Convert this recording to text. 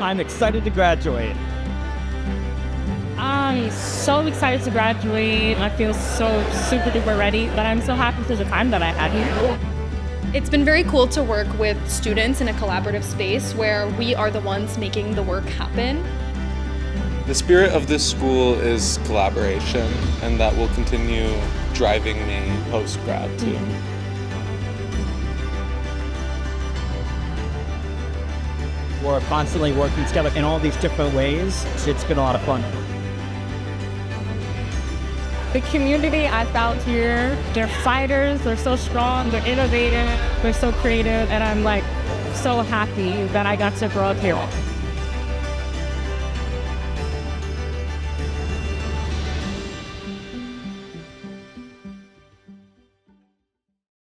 I'm excited to graduate. I'm so excited to graduate. I feel so super duper ready, but I'm so happy for the time that I had here. It's been very cool to work with students in a collaborative space where we are the ones making the work happen. The spirit of this school is collaboration, and that will continue driving me post-grad too. We're constantly working together in all these different ways. It's been a lot of fun. The community I found here, they're fighters, they're so strong, they're innovative, they're so creative, and I'm like so happy that I got to grow up here.